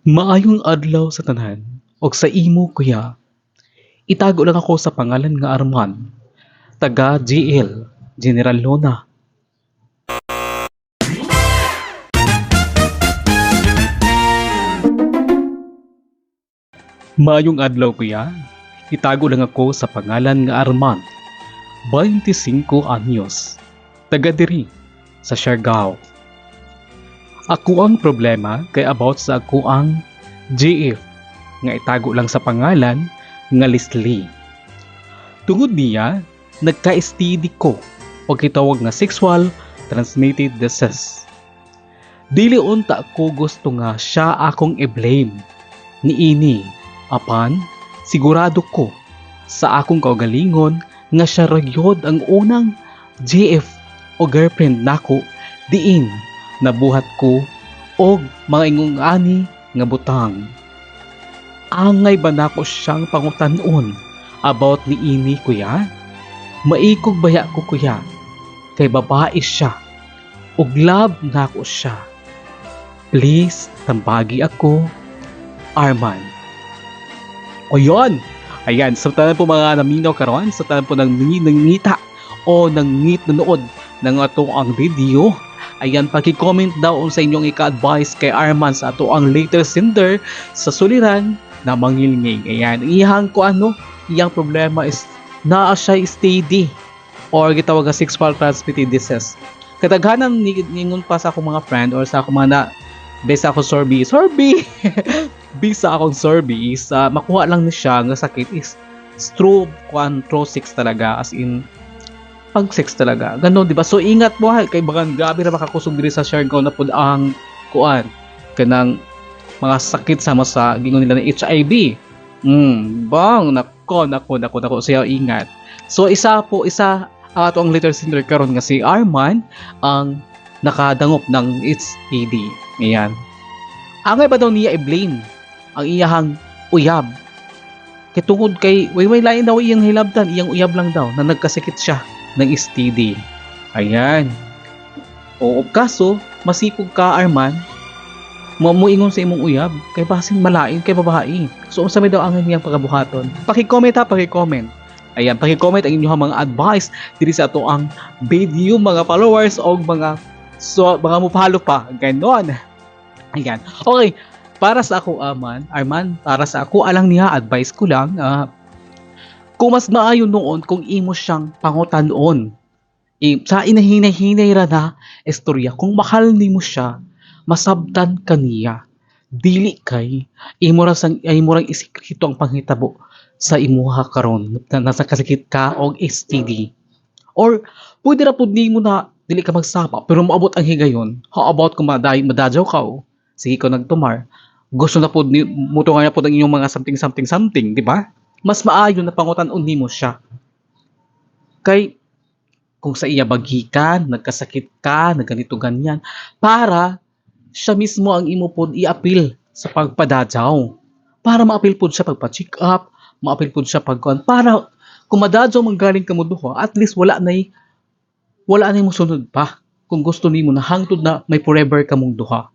Maayong adlaw sa tanan, og sa imo kuya. Itago lang ako sa pangalan nga Arman, taga GL, General Lona. Maayong adlaw kuya. Itago lang ako sa pangalan nga Arman, 25 anyos, taga diri sa Siargao. Ako ang problema kay about sa ako ang GF nga itago lang sa pangalan nga Leslie. Tungod niya, nagka-STD ko o kitawag nga sexual transmitted disease. Dili unta ko gusto nga siya akong i-blame niini apan sigurado ko sa akong kaugalingon nga siya ragyod ang unang GF o girlfriend nako diin nabuhat ko og mga ingong ani nga butang. Angay ba nako siyang pangutanon about ni ini kuya? Maikog baya ko kuya, kay babae siya, ug love nako siya. Please, tambagi ako, Arman. O yun! Ayan, sa tanan po mga naminaw karon, sa tanan po nangita o nangit nanood ng ato ang video. Ayan, paki-comment daw sa inyong ika-advise kay Arman sa ato ang latest sender sa suliran na mangilngig. Ayan, iyang ko iyang problema is naa siya steady or gitawag nga sexual transmitted disease. Kataghanan ningon pa sa akong mga friend or sa akong mga besa ako sorbi bisa akong sorbi is makuha lang ni siya nga sakit is through 6 talaga, as in pag sex talaga ganon, di ba? So ingat mo ha, kay baka grabe na makakusog diri sa Siargao na pud ang kuan kanang mga sakit sama sa gingon nila na HIV. Bang nako siya, ingat. So isa ato ang letter sender karon nga si Arman ang nakadangop ng STD. Ayan. Angay ba daw niya i-blame ang iyahang uyab? Kay tungod kay way lain daw iyang hilabtan, iyang uyab lang daw na nagkasakit siya ng STD. Ayan. O kaso masipog ka Arman, mamuingon sa imong uyab kay basin malain kay babae. So unsa may daw ang iyang pagabuhaton? Paki-comment. Ayan, paki-comment ang inyong mga advice diri sa ato ang video, mga followers o mga mupalo pa. Ganon. Ayan. Okay. Para sa ako Arman, para sa ako alang niya advice ko lang kung mas maayo noon kung imo siyang pangutanon. Sa inahinay-hinay ra na istorya kung mahal nimo siya, masabtan kaniya. Dili kay imo rang isikreto ang panghitabo sa imuha karon na nasa kasakit ka og STD. Or pwede ra pud nimo na dili ka magsapa pero maabot ang higayon. How about kung madadyaw ka sige ko nagtumar. Gusto na pud ni mutungan na pud ang inyong mga something, di ba? Mas maayo na pangutanon nimo siya. Kay kung sa iya bagikan, nagkasakit ka, nagganito ganyan, para siya mismo ang imo pod i-appeal sa pagpadadyaw. Para ma-appeal pod siya pagpa-check up, ma-appeal pod siya pagkuan, para kung madadyaw manggaling ka mo duha, at least wala na mo sunod pa. Kung gusto nimo na hangtod na may forever ka mong duha.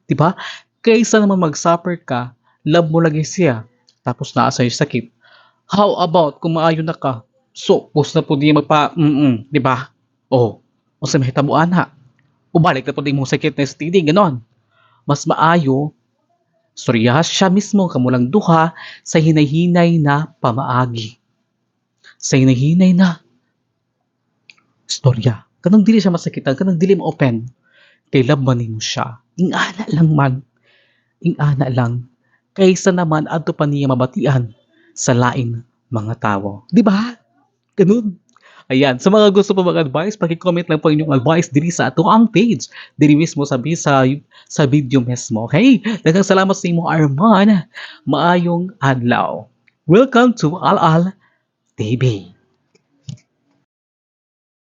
Diba? Kaysa naman mag-suffer ka, love mo lagi siya, tapos naa sa'yo sakit. How about kung maayo na ka? So, gusto na po di di ba? O sa mahitabuan ha. Ubalik na po di mong sakit na STD, ganon. Mas maayo, storyahas siya mismo kamulang duha sa hinay-hinay na pamaagi. Sa hinay-hinay na storya. Kanang dili siya masakitan, kanang dili mo open. Kay love man mo siya. Ingana lang. Kaysa naman adto pa niya mabatian sa lain mga tao. Di ba? Ganun. Ayan, sa mga gusto pa mag-advise, paki-comment lang po inyong advice diri sa ato ang page. Diri mismo sa video mismo. Okay? Daghang salamat sa imo Arman. Maayong adlaw. Welcome to Al TV.